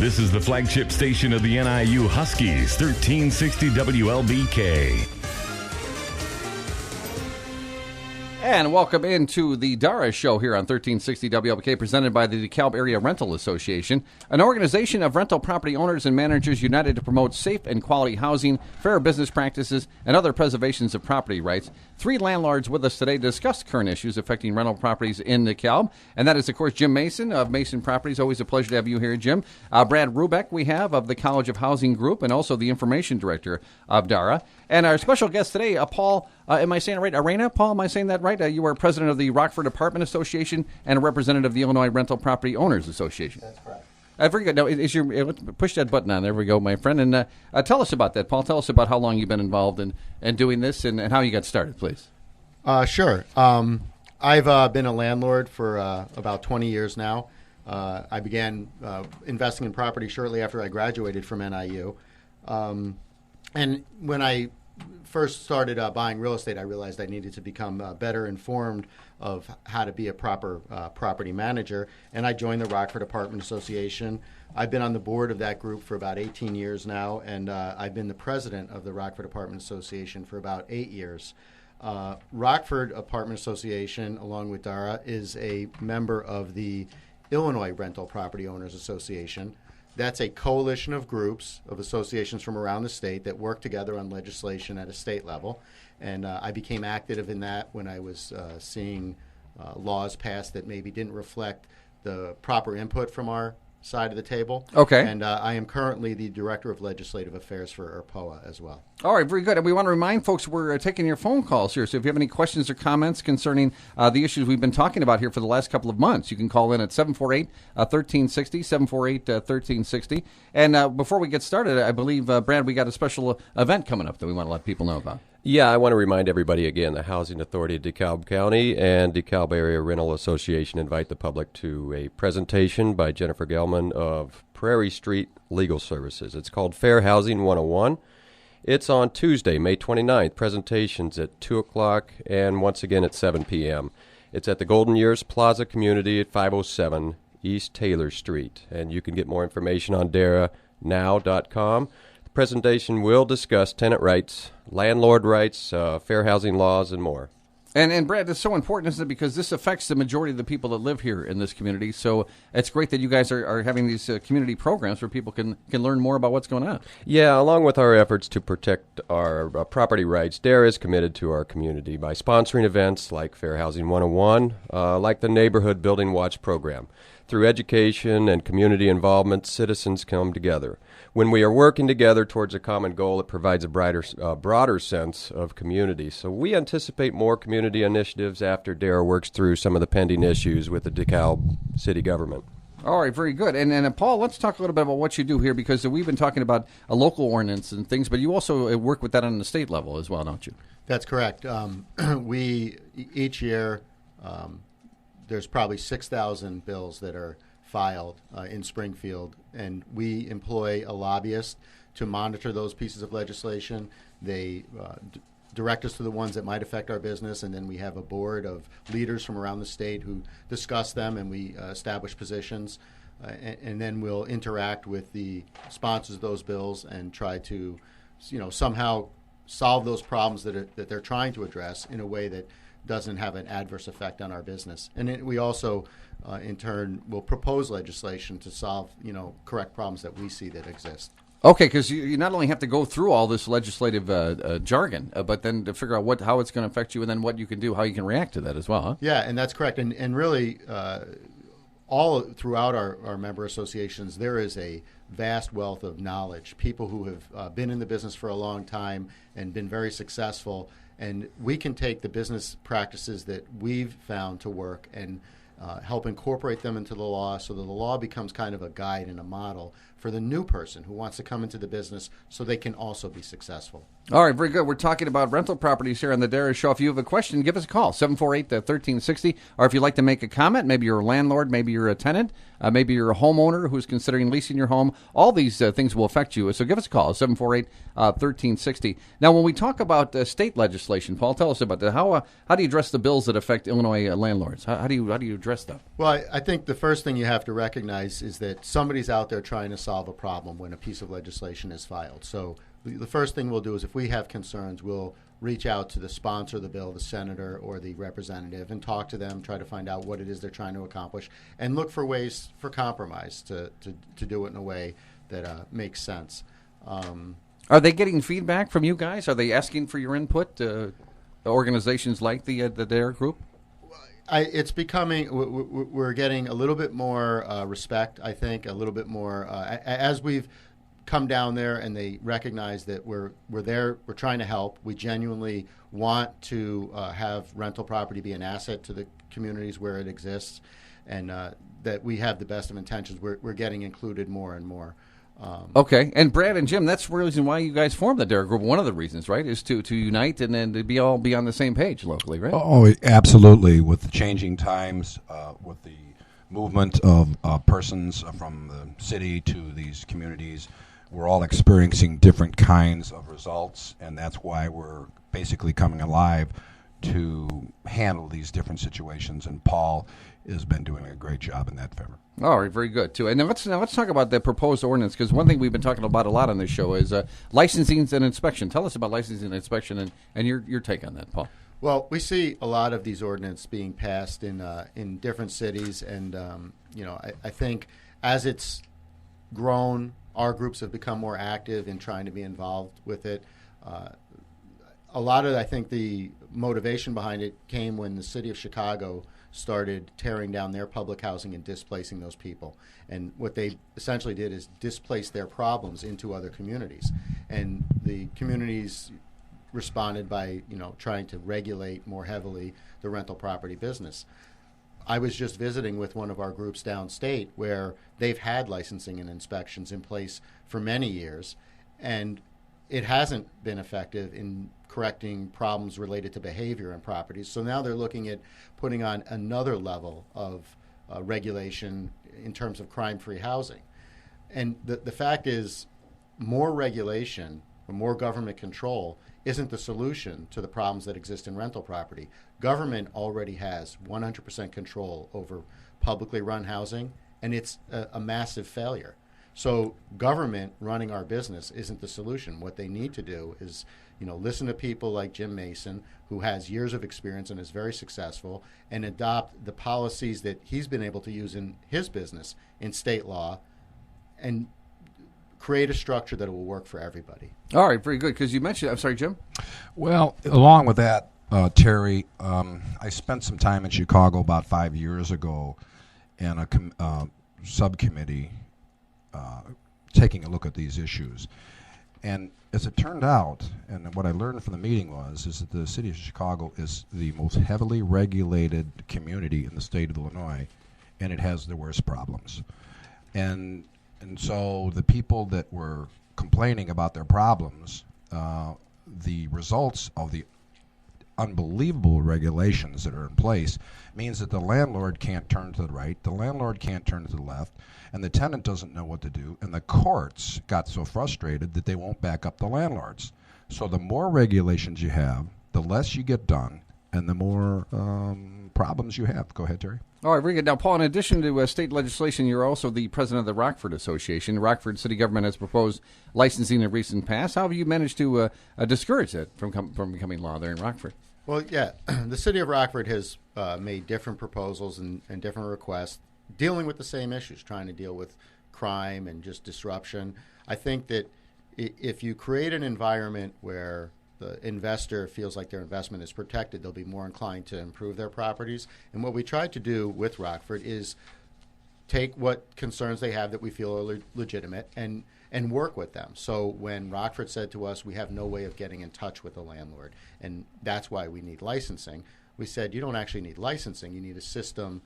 This is the flagship station of the NIU Huskies, 1360 WLBK. And welcome into the DARA show here on 1360 WLBK, presented by the DeKalb Area Rental Association, an organization of rental property owners and managers united to promote safe and quality housing, fair business practices, and other preservations of property rights. Three landlords with us today to discuss current issues affecting rental properties in DeKalb, and that is, of course, Jim Mason of Mason Properties. Always a pleasure to have you here, Jim. Brad Rubeck we have of the College of Housing Group, and also the Information Director of DARA. And our special guest today, Paul, am I saying it right? Arena? Paul, am I saying that right? You are president of the Rockford Apartment Association and a representative of the Illinois Rental Property Owners Association. That's correct. Very good. Now, push that button on. There we go, my friend. And tell us about that, Paul. Tell us about how long you've been involved in doing this and how you got started, please. Sure. I've been a landlord for about 20 years now. I began investing in property shortly after I graduated from NIU. And when I first started buying real estate, I realized I needed to become better informed of how to be a proper property manager, and I joined the Rockford Apartment Association. I've been on the board of that group for about 18 years now, and I've been the president of the Rockford Apartment Association for about 8 years. Rockford Apartment Association, along with DARA, is a member of the Illinois Rental Property Owners Association. That's a coalition of groups, of associations from around the state that work together on legislation at a state level. And I became active in that when I was seeing laws passed that maybe didn't reflect the proper input from our side of the table. Okay. And I am currently the Director of Legislative Affairs for IRPOA as well. All right, very good. And we want to remind folks we're taking your phone calls here. So if you have any questions or comments concerning the issues we've been talking about here for the last couple of months, you can call in at 748-1360, 748-1360. And before we get started, I believe, Brad, we got a special event coming up that we want to let people know about. Yeah, I want to remind everybody again, the Housing Authority of DeKalb County and DeKalb Area Rental Association invite the public to a presentation by Jennifer Gelman of Prairie Street Legal Services. It's called Fair Housing 101. It's on Tuesday, May 29th. Presentations at 2 o'clock and once again at 7 p.m. It's at the Golden Years Plaza Community at 507 East Taylor Street. And you can get more information on daranow.com. The presentation will discuss tenant rights, landlord rights, fair housing laws, and more. And Brad, it's so important, isn't it? Because this affects the majority of the people that live here in this community. So it's great that you guys are having these community programs where people can learn more about what's going on. Yeah, along with our efforts to protect our property rights, DARA is committed to our community by sponsoring events like Fair Housing 101, like the Neighborhood Building Watch program. Through education and community involvement, citizens come together. When we are working together towards a common goal, it provides a broader sense of community. So we anticipate more community initiatives after DARA works through some of the pending issues with the DeKalb city government. All right, very good. And Paul, let's talk a little bit about what you do here, because we've been talking about a local ordinance and things, but you also work with that on the state level as well, don't you? That's correct. We, each year, there's probably 6,000 bills that are filed in Springfield, and we employ a lobbyist to monitor those pieces of legislation. They direct us to the ones that might affect our business, and then we have a board of leaders from around the state who discuss them, and we establish positions, and then we'll interact with the sponsors of those bills and try to, somehow solve those problems that they're trying to address in a way that doesn't have an adverse effect on our business. And we also, in turn, will propose legislation to solve, correct problems that we see that exist. Okay, because you not only have to go through all this legislative jargon, but then to figure out how it's going to affect you, and then what you can do, how you can react to that as well, huh? Yeah, and that's correct. And really, all throughout our member associations, there is a vast wealth of knowledge, people who have been in the business for a long time and been very successful. And we can take the business practices that we've found to work and help incorporate them into the law so that the law becomes kind of a guide and a model for the new person who wants to come into the business so they can also be successful. All right, very good. We're talking about rental properties here on the DARA Show. If you have a question, give us a call, 748-1360. Or if you'd like to make a comment, maybe you're a landlord, maybe you're a tenant, maybe you're a homeowner who's considering leasing your home. All these things will affect you. So give us a call, 748-1360. Now, when we talk about state legislation, Paul, tell us about that. How do you address the bills that affect Illinois landlords? How do you address address them? Well, I think the first thing you have to recognize is that somebody's out there trying to solve a problem when a piece of legislation is filed. So the first thing we'll do is if we have concerns, we'll reach out to the sponsor of the bill, the senator or the representative, and talk to them, try to find out what it is they're trying to accomplish, and look for ways for compromise to do it in a way that makes sense. Are they getting feedback from you guys? Are they asking for your input? Organizations like the DARA group? It's becoming, we're getting a little bit more respect, I think, a little bit more, as we've come down there and they recognize that we're there, we're trying to help. We genuinely want to have rental property be an asset to the communities where it exists, and that we have the best of intentions. We're getting included more and more. Okay, and Brad and Jim, that's the reason why you guys formed the DARA group. One of the reasons, right, is to unite and then to be on the same page locally, right? Oh, absolutely. With the changing times, with the movement of persons from the city to these communities, we're all experiencing different kinds of results, and that's why we're basically coming alive to handle these different situations. And Paul has been doing a great job in that favor. All right, very good too. And now let's talk about the proposed ordinance, because one thing we've been talking about a lot on this show is licensing and inspection. Tell us about licensing and inspection and your take on that, Paul. Well, we see a lot of these ordinances being passed in different cities, and I think as it's grown, our groups have become more active in trying to be involved with it. A lot of, I think, the motivation behind it came when the city of Chicago started tearing down their public housing and displacing those people. And what they essentially did is displace their problems into other communities. And the communities responded by, trying to regulate more heavily the rental property business. I was just visiting with one of our groups downstate where they've had licensing and inspections in place for many years, and it hasn't been effective in correcting problems related to behavior in properties. So now they're looking at putting on another level of regulation in terms of crime-free housing. And the fact is, more regulation, more government control isn't the solution to the problems that exist in rental property. Government already has 100% control over publicly run housing, and it's a massive failure. So government running our business isn't the solution. What they need to do is, listen to people like Jim Mason, who has years of experience and is very successful, and adopt the policies that he's been able to use in his business in state law, and create a structure that will work for everybody. All right, very good. Because you mentioned, I'm sorry, Jim? Well, along with that, Terry, I spent some time in Chicago about 5 years ago in a subcommittee taking a look at these issues. And as it turned out, and what I learned from the meeting is that the city of Chicago is the most heavily regulated community in the state of Illinois, and it has the worst problems. And so the people that were complaining about their problems, the results of the unbelievable regulations that are in place means that the landlord can't turn to the right, the landlord can't turn to the left, and the tenant doesn't know what to do, and the courts got so frustrated that they won't back up the landlords. So the more regulations you have, the less you get done, and the more problems you have. Go ahead, Terry. All right, very good. Now, Paul, in addition to state legislation, you're also the president of the Rockford Association. Rockford City Government has proposed licensing in recent past. How have you managed to discourage it from becoming law there in Rockford? Well, yeah, the city of Rockford has made different proposals and different requests dealing with the same issues, trying to deal with crime and just disruption. I think that if you create an environment where the investor feels like their investment is protected, they'll be more inclined to improve their properties. And what we tried to do with Rockford is take what concerns they have that we feel are legitimate and work with them. So when Rockford said to us, we have no way of getting in touch with the landlord, and that's why we need licensing, we said, you don't actually need licensing, you need a system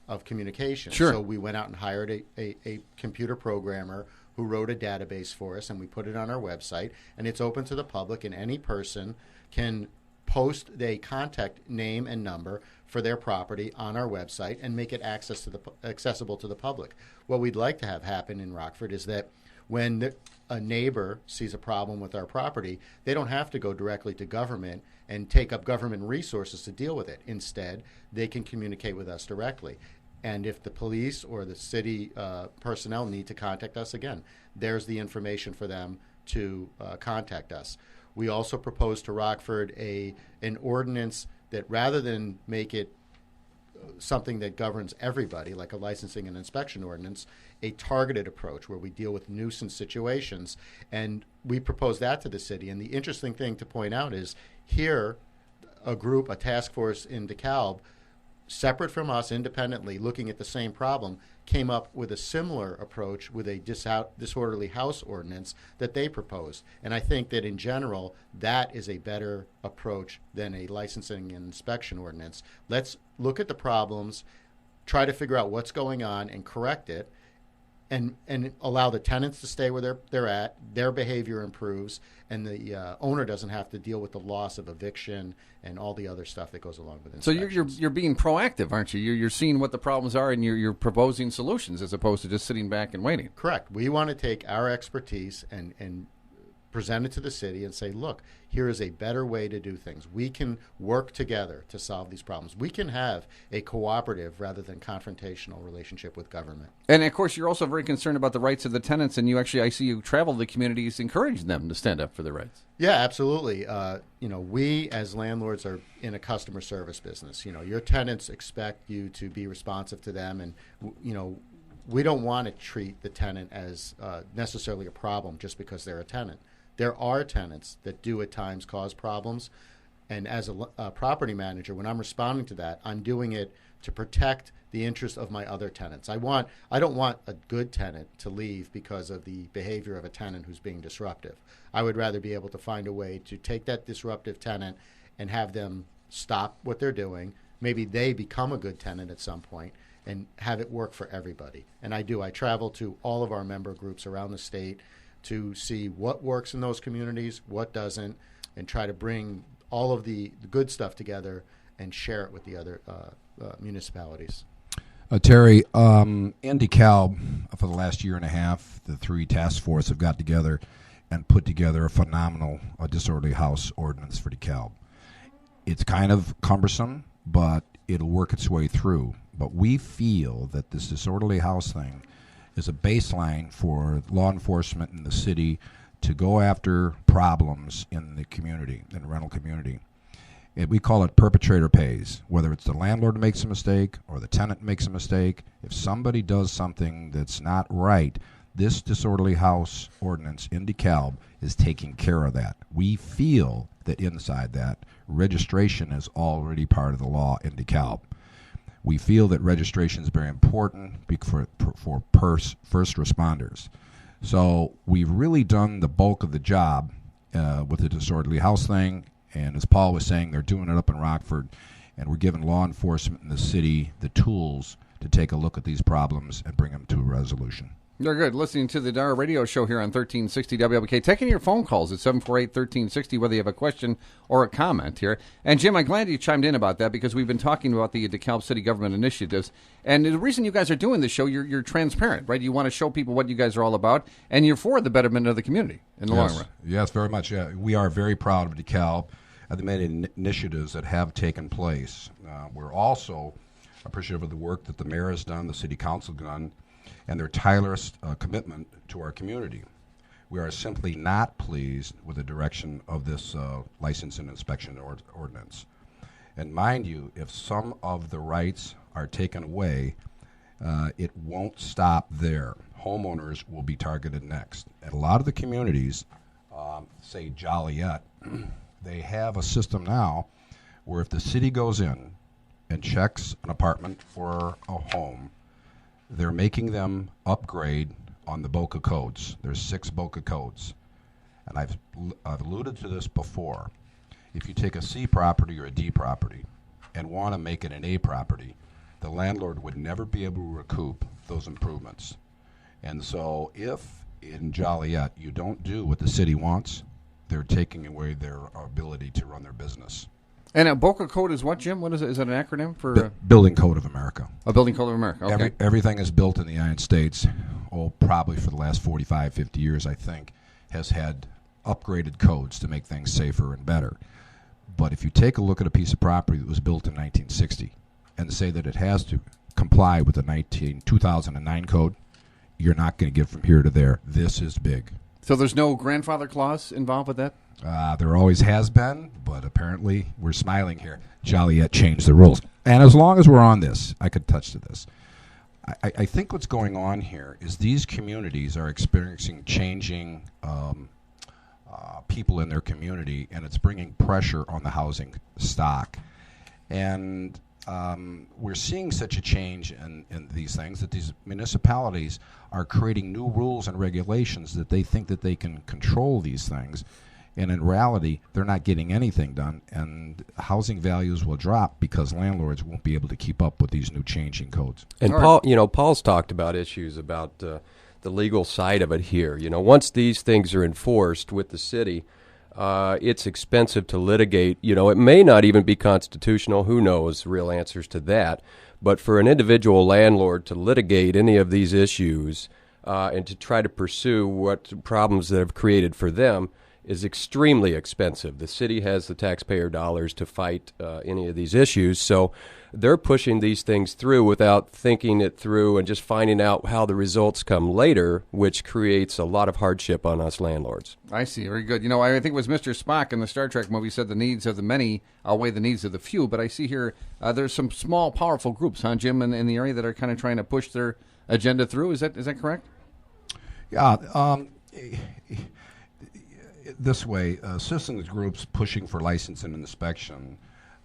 of communication. Sure. So we went out and hired a computer programmer who wrote a database for us, and we put it on our website, and it's open to the public, and any person can post a contact name and number for their property on our website and make it accessible to the public. What we'd like to have happen in Rockford is that when a neighbor sees a problem with our property, they don't have to go directly to government and take up government resources to deal with it. Instead, they can communicate with us directly. And if the police or the city personnel need to contact us, again, there's the information for them to contact us. We also propose to Rockford an ordinance that, rather than make it something that governs everybody, like a licensing and inspection ordinance, a targeted approach where we deal with nuisance situations. And we propose that to the city. And the interesting thing to point out is here, a task force in DeKalb, separate from us, independently, looking at the same problem, came up with a similar approach with a disorderly house ordinance that they proposed. And I think that in general, that is a better approach than a licensing and inspection ordinance. Let's look at the problems, try to figure out what's going on and correct it, and allow the tenants to stay where they're at, their behavior improves, and the owner doesn't have to deal with the loss of eviction and all the other stuff that goes along with inspections. So you're being proactive, aren't you? You're seeing what the problems are, and you're proposing solutions as opposed to just sitting back and waiting. Correct. We want to take our expertise and present it to the city and say, look, here is a better way to do things. We can work together to solve these problems. We can have a cooperative rather than confrontational relationship with government. And, of course, you're also very concerned about the rights of the tenants, and I see you travel the communities encouraging them to stand up for their rights. Yeah, absolutely. We as landlords are in a customer service business. Your tenants expect you to be responsive to them, and, we don't want to treat the tenant as necessarily a problem just because they're a tenant. There are tenants that do at times cause problems, and as a property manager, when I'm responding to that, I'm doing it to protect the interests of my other tenants. I don't want a good tenant to leave because of the behavior of a tenant who's being disruptive. I would rather be able to find a way to take that disruptive tenant and have them stop what they're doing. Maybe they become a good tenant at some point, and have it work for everybody. And I do. I travel to all of our member groups around the state to see what works in those communities, what doesn't, and try to bring all of the good stuff together and share it with the other municipalities. Terry, in DeKalb, for the last year and a half, the three task forces have got together and put together a phenomenal disorderly house ordinance for DeKalb. It's kind of cumbersome, but it'll work its way through. But we feel that this disorderly house thing is a baseline for law enforcement in the city to go after problems in the community, in the rental community. We call it perpetrator pays. Whether it's the landlord makes a mistake or the tenant makes a mistake, if somebody does something that's not right, this disorderly house ordinance in DeKalb is taking care of that. We feel that inside that, registration is already part of the law in DeKalb. We feel that registration is very important for first responders. So we've really done the bulk of the job with the disorderly house thing, and as Paul was saying, they're doing it up in Rockford, and we're giving law enforcement in the city the tools to take a look at these problems and bring them to a resolution. You're good. Listening to the DARA radio show here on 1360 WLBK. Taking your phone calls at 748-1360, whether you have a question or a comment here. And, Jim, I'm glad you chimed in about that because we've been talking about the DeKalb City government initiatives. And the reason you guys are doing this show, you're transparent, right? You want to show people what you guys are all about, and you're for the betterment of the community in the long run. Yes, very much. Yeah. We are very proud of DeKalb and the many initiatives that have taken place. We're also appreciative of the work that the mayor has done, the city council done, and their tireless commitment to our community. We are simply not pleased with the direction of this license and inspection ordinance. And mind you, if some of the rights are taken away, it won't stop there. Homeowners will be targeted next. And a lot of the communities, say Joliet, they have a system now where if the city goes in and checks an apartment or a home, they're making them upgrade on the BOCA codes. There's 6 BOCA codes. And I've alluded to this before. If you take a C property or a D property and want to make it an A property, the landlord would never be able to recoup those improvements. And so if in Joliet you don't do what the city wants, they're taking away their ability to run their business. And a BOCA code is what, Jim? What is it? Is it an acronym for Building Code of America. a Building Code of America? Okay. Everything is built in the United States, probably for the last 45, 50 years, I think, has had upgraded codes to make things safer and better. But if you take a look at a piece of property that was built in 1960 and say that it has to comply with the 2009 code, you're not going to get from here to there. This is big. So there's no grandfather clause involved with that? There always has been, but apparently we're smiling here. Joliet changed the rules. And as long as we're on this, I could touch to this. I think what's going on here is these communities are experiencing changing people in their community, and it's bringing pressure on the housing stock. And we're seeing such a change in these things that these municipalities are creating new rules and regulations that they think that they can control these things. And in reality, they're not getting anything done, and housing values will drop because landlords won't be able to keep up with these new changing codes. And Paul's talked about issues about the legal side of it here. Once these things are enforced with the city, it's expensive to litigate. It may not even be constitutional. Who knows? Real answers to that. But for an individual landlord to litigate any of these issues and to try to pursue what problems that have created for them is extremely expensive. The city has the taxpayer dollars to fight any of these issues, so they're pushing these things through without thinking it through and just finding out how the results come later, which creates a lot of hardship on us landlords. I see. Very good. I think it was Mr. Spock in the Star Trek movie said the needs of the many outweigh the needs of the few, but I see here there's some small, powerful groups, huh, Jim, in the area that are kind of trying to push their agenda through. Is that correct? Yeah. This way, citizens groups pushing for license and inspection,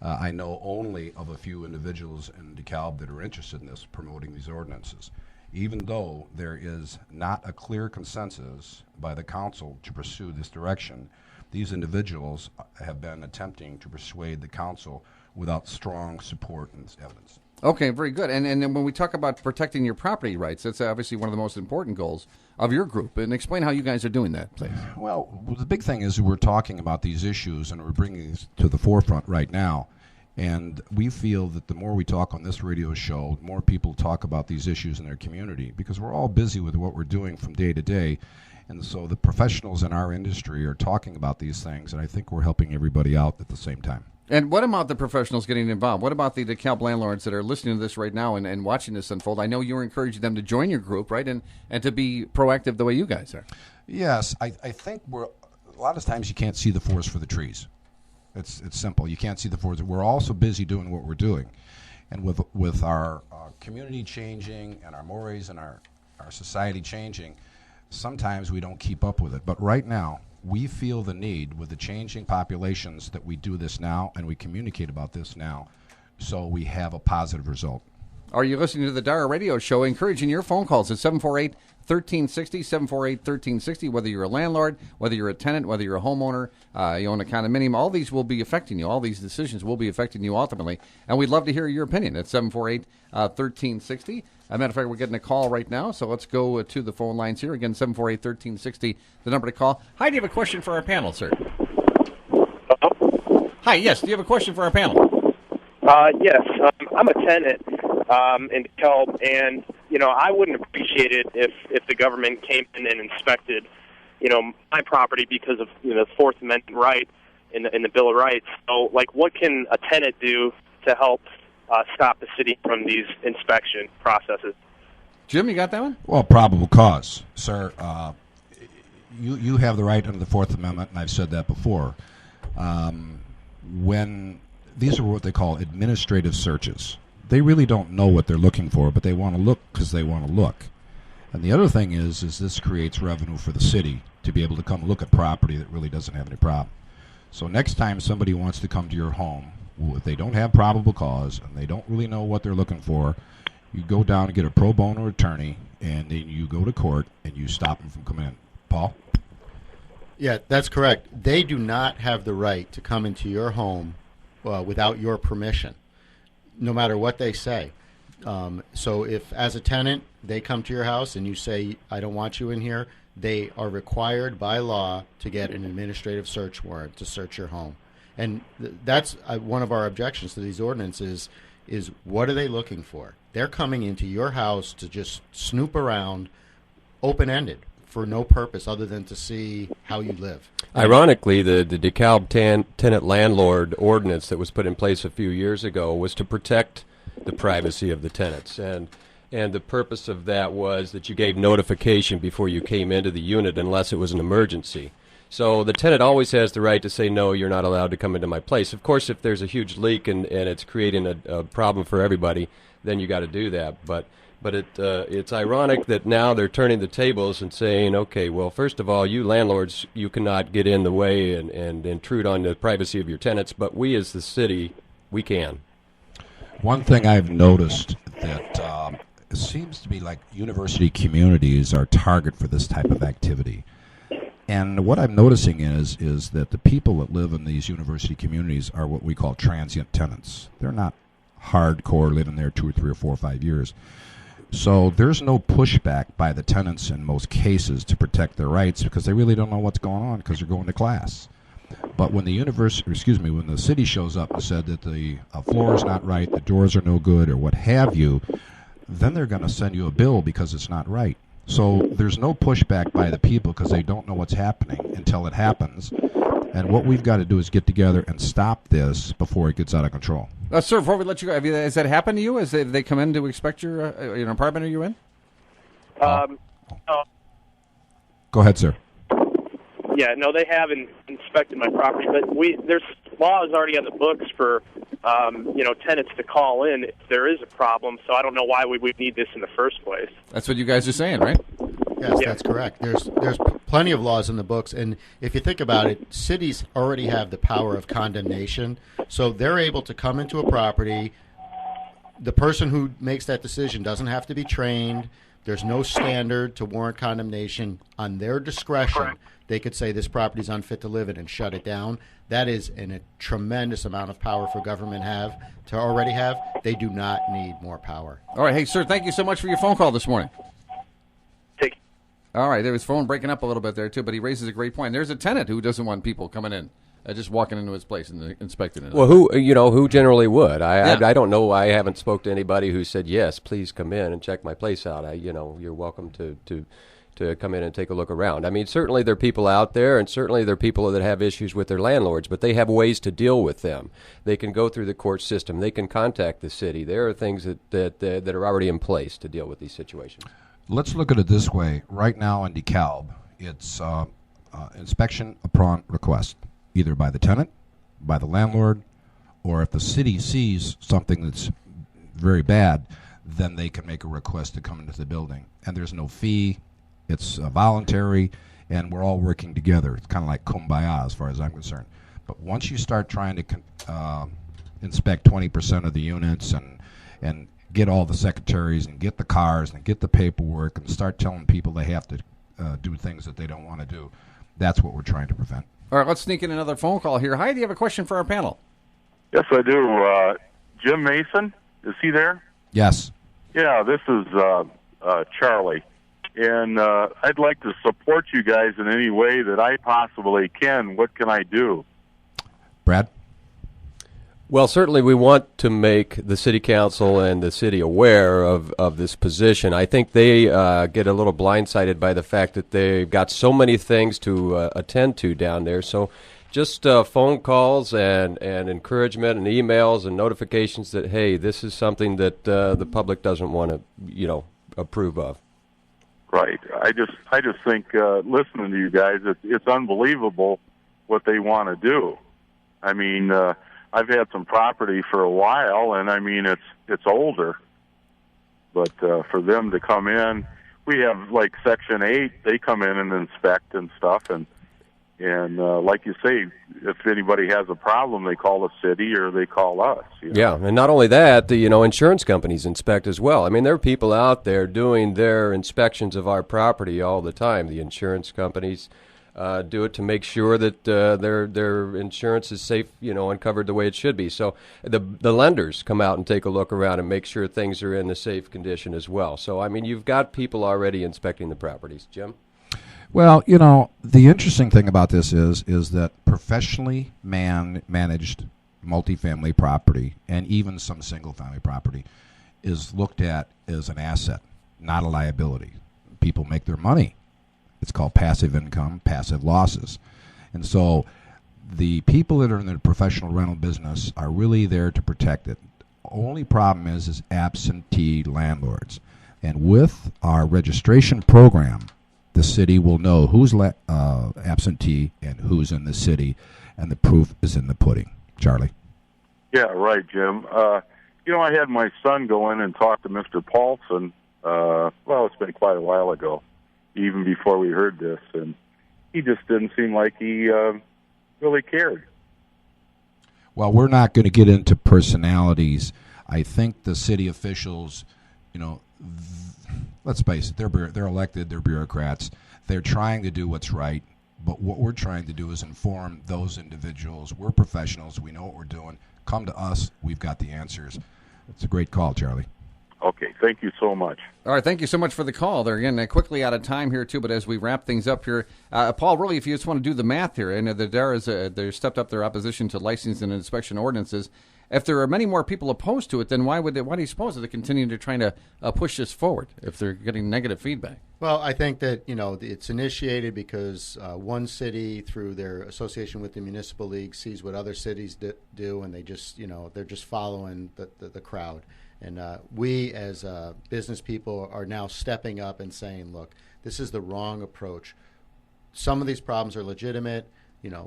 I know only of a few individuals in DeKalb that are interested in this, promoting these ordinances. Even though there is not a clear consensus by the council to pursue this direction, these individuals have been attempting to persuade the council without strong support and evidence. Okay, very good. And when we talk about protecting your property rights, that's obviously one of the most important goals of your group. And explain how you guys are doing that, please. Well, the big thing is we're talking about these issues and we're bringing these to the forefront right now. And we feel that the more we talk on this radio show, the more people talk about these issues in their community, because we're all busy with what we're doing from day to day. And so the professionals in our industry are talking about these things, and I think we're helping everybody out at the same time. And what about the professionals getting involved? What about the DeKalb landlords that are listening to this right now and watching this unfold? I know you're encouraging them to join your group, right, and to be proactive the way you guys are. Yes, I think a lot of times you can't see the forest for the trees. It's simple. You can't see the forest. We're also busy doing what we're doing. And with our community changing and our mores and our society changing, sometimes we don't keep up with it. But right now, we feel the need with the changing populations that we do this now and we communicate about this now, so we have a positive result. Are you listening to the DARA radio show? Encouraging your phone calls at 748-1360, 748-1360, whether you're a landlord, whether you're a tenant, whether you're a homeowner, you own a condominium, all these will be affecting you. All these decisions will be affecting you ultimately. And we'd love to hear your opinion at 748-1360. As a matter of fact, we're getting a call right now, so let's go to the phone lines here. Again, 748-1360, the number to call. Hi, do you have a question for our panel, sir? Hi, yes, do you have a question for our panel? Yes, I'm a tenant in DeKalb, and, I wouldn't appreciate it if the government came in and inspected, my property because of, the Fourth Amendment right in the Bill of Rights. So, what can a tenant do to help stop the city from these inspection processes? Jim, you got that one? Well, probable cause, sir. You have the right under the Fourth Amendment, and I've said that before. When these are what they call administrative searches, they really don't know what they're looking for, but they want to look because they want to look. And the other thing is this creates revenue for the city to be able to come look at property that really doesn't have any problem. So next time somebody wants to come to your home, if they don't have probable cause and they don't really know what they're looking for, you go down and get a pro bono attorney, and then you go to court and you stop them from coming in. Paul? Yeah, that's correct. They do not have the right to come into your home without your permission, no matter what they say. So if, as a tenant, they come to your house and you say, I don't want you in here, they are required by law to get an administrative search warrant to search your home. And that's one of our objections to these ordinances is what are they looking for? They're coming into your house to just snoop around open-ended for no purpose other than to see how you live. Ironically, the DeKalb tenant landlord ordinance that was put in place a few years ago was to protect the privacy of the tenants. And the purpose of that was that you gave notification before you came into the unit unless it was an emergency. So the tenant always has the right to say, no, you're not allowed to come into my place. Of course, if there's a huge leak and it's creating a problem for everybody, then you got to do that. But it's ironic that now they're turning the tables and saying, okay, well, first of all, you landlords, you cannot get in the way and intrude on the privacy of your tenants, but we as the city, we can. One thing I've noticed that it seems to be like university communities are target for this type of activity. And what I'm noticing is that the people that live in these university communities are what we call transient tenants. They're not hardcore living there 2 or 3 or 4 or 5 years. So there's no pushback by the tenants in most cases to protect their rights because they really don't know what's going on because they're going to class. But when when the city shows up and said that the floor is not right, the doors are no good, or what have you, then they're going to send you a bill because it's not right. So there's no pushback by the people because they don't know what's happening until it happens. And what we've got to do is get together and stop this before it gets out of control. Sir, before we let you go, has that happened to you? Has they come in to inspect your apartment? Are you in? Go ahead, sir. Yeah, no, they haven't inspected my property, but there's laws already on the books for tenants to call in if there is a problem. So I don't know why we would need this in the first place. That's what you guys are saying, right? Yes, that's correct. There's plenty of laws in the books, and if you think about it, cities already have the power of condemnation, so they're able to come into a property. The person who makes that decision doesn't have to be trained. There's no standard to warrant condemnation. On their discretion, they could say this property is unfit to live in and shut it down. That is a tremendous amount of power for government to already have. They do not need more power. All right. Hey, sir, thank you so much for your phone call this morning. All right, there was phone breaking up a little bit there, too, but he raises a great point. There's a tenant who doesn't want people coming in, just walking into his place and inspecting it. Well, who generally would? I don't know. I haven't spoke to anybody who said, yes, please come in and check my place out. You're welcome to come in and take a look around. I mean, certainly there are people out there, and certainly there are people that have issues with their landlords, but they have ways to deal with them. They can go through the court system. They can contact the city. There are things that are already in place to deal with these situations. Let's look at it this way. Right now in DeKalb, it's inspection upon request, either by the tenant, by the landlord, or if the city sees something that's very bad, then they can make a request to come into the building. And there's no fee. It's voluntary, and we're all working together. It's kind of like kumbaya as far as I'm concerned. But once you start trying to inspect 20% of the units and get all the secretaries and get the cars and get the paperwork and start telling people they have to do things that they don't want to do, that's what we're trying to prevent. All right, let's sneak in another phone call here. Hi, do you have a question for our panel? Yes, I do. Jim Mason, is he there? Yes. Yeah, this is Charlie. And I'd like to support you guys in any way that I possibly can. What can I do? Brad? Well, certainly we want to make the city council and the city aware of this position. I think they get a little blindsided by the fact that they've got so many things to attend to down there. So just phone calls and encouragement and emails and notifications that, hey, this is something that the public doesn't want to, approve of. Right. I just think listening to you guys, it's unbelievable what they want to do. I mean, I've had some property for a while, and I mean it's older. But for them to come in, we have like Section 8. They come in and inspect and stuff, and like you say, if anybody has a problem, they call the city or they call us. Yeah, and not only that, the insurance companies inspect as well. I mean, there are people out there doing their inspections of our property all the time. The insurance companies do it to make sure that their insurance is safe, and covered the way it should be. So the lenders come out and take a look around and make sure things are in a safe condition as well. So, I mean, you've got people already inspecting the properties. Jim? Well, the interesting thing about this is that professionally managed multifamily property and even some single-family property is looked at as an asset, not a liability. People make their money. It's called passive income, passive losses. And so the people that are in the professional rental business are really there to protect it. Only problem is absentee landlords. And with our registration program, the city will know who's absentee and who's in the city, and the proof is in the pudding. Charlie? Yeah, right, Jim. I had my son go in and talk to Mr. Paulson. It's been quite a while ago, even before we heard this, and he just didn't seem like he really cared. Well, we're not going to get into personalities. I think the city officials, let's face it, they're elected, they're bureaucrats. They're trying to do what's right, but what we're trying to do is inform those individuals. We're professionals. We know what we're doing. Come to us. We've got the answers. It's a great call, Charlie. Okay, thank you so much. All right, thank you so much for the call. They're again quickly out of time here too, but as we wrap things up here, Paul, really, if you just want to do the math here, and the DARA's they stepped up their opposition to licensing and inspection ordinances. If there are many more people opposed to it, then why do you suppose they're continuing to try to push this forward if they're getting negative feedback? Well, I think that it's initiated because one city, through their association with the municipal league, sees what other cities do, and they just they're just following the crowd. And we, as business people, are now stepping up and saying, look, this is the wrong approach. Some of these problems are legitimate.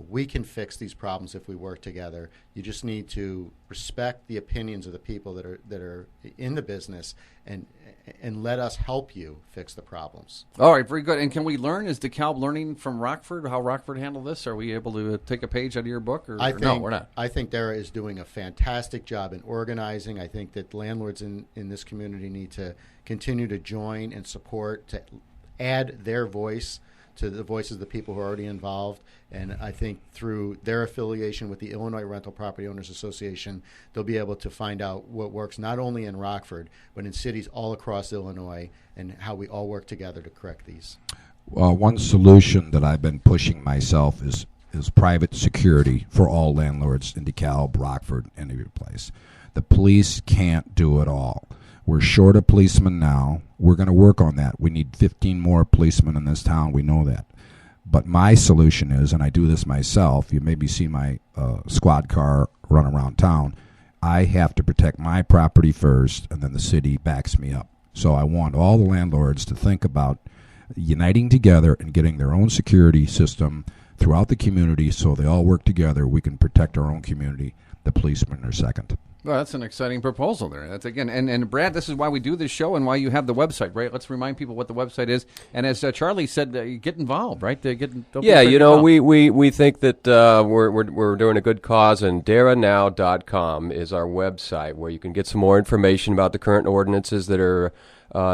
We can fix these problems if we work together. You just need to respect the opinions of the people that are in the business and let us help you fix the problems. All right, very good. And can we learn? Is DeKalb learning from Rockford how Rockford handled this? Are we able to take a page out of your book? No, we're not. I think DARA is doing a fantastic job in organizing. I think that landlords in this community need to continue to join and support, to add their voice to the voices of the people who are already involved. And I think through their affiliation with the Illinois Rental Property Owners Association, they'll be able to find out what works not only in Rockford, but in cities all across Illinois, and how we all work together to correct these. Well, one solution that I've been pushing myself is private security for all landlords in DeKalb, Rockford, any place. The police can't do it all. We're short of policemen now. We're going to work on that. We need 15 more policemen in this town. We know that. But my solution is, and I do this myself, you maybe see my squad car run around town, I have to protect my property first, and then the city backs me up. So I want all the landlords to think about uniting together and getting their own security system throughout the community so they all work together. We can protect our own community. The policemen are second. Well, that's an exciting proposal there. That's again, and Brad, this is why we do this show and why you have the website, right? Let's remind people what the website is. And as Charlie said, get involved, right? We think that we're doing a good cause, and DARAnow.com is our website where you can get some more information about the current ordinances that are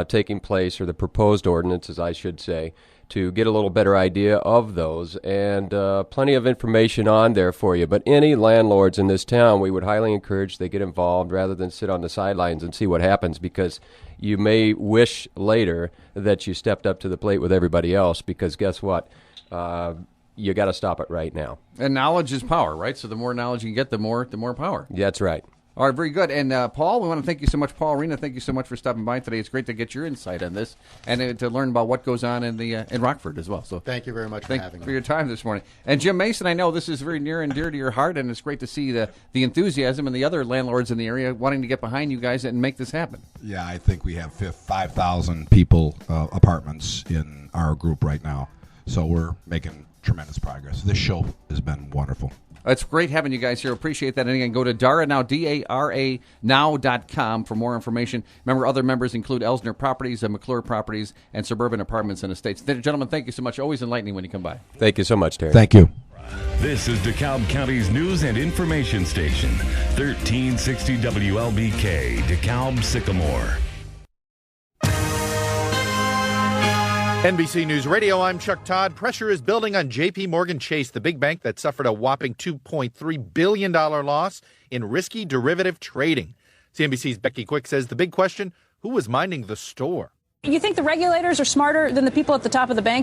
taking place, or the proposed ordinances, I should say, to get a little better idea of those, and plenty of information on there for you. But any landlords in this town, we would highly encourage they get involved rather than sit on the sidelines and see what happens, because you may wish later that you stepped up to the plate with everybody else, because guess what? You got to stop it right now. And knowledge is power, right? So the more knowledge you get, the more power. That's right. All right, very good. And Paul, we want to thank you so much. Paul Arena, thank you so much for stopping by today. It's great to get your insight on this and to learn about what goes on in Rockford as well. So thank you very much for having me. For your time this morning. And Jim Mason, I know this is very near and dear to your heart, and it's great to see the enthusiasm and the other landlords in the area wanting to get behind you guys and make this happen. Yeah, I think we have 5,000 people, apartments in our group right now. So we're making tremendous progress. This show has been wonderful. It's great having you guys here. Appreciate that. And again, go to DARA now, DARA now.com for more information. Remember, other members include Elsner Properties, McClure Properties, and Suburban Apartments and Estates. Gentlemen, thank you so much. Always enlightening when you come by. Thank you so much, Terry. Thank you. This is DeKalb County's news and information station, 1360 WLBK, DeKalb Sycamore. NBC News Radio, I'm Chuck Todd. Pressure is building on J.P. Morgan Chase, the big bank that suffered a whopping $2.3 billion loss in risky derivative trading. CNBC's Becky Quick says the big question, who was minding the store? You think the regulators are smarter than the people at the top of the bank?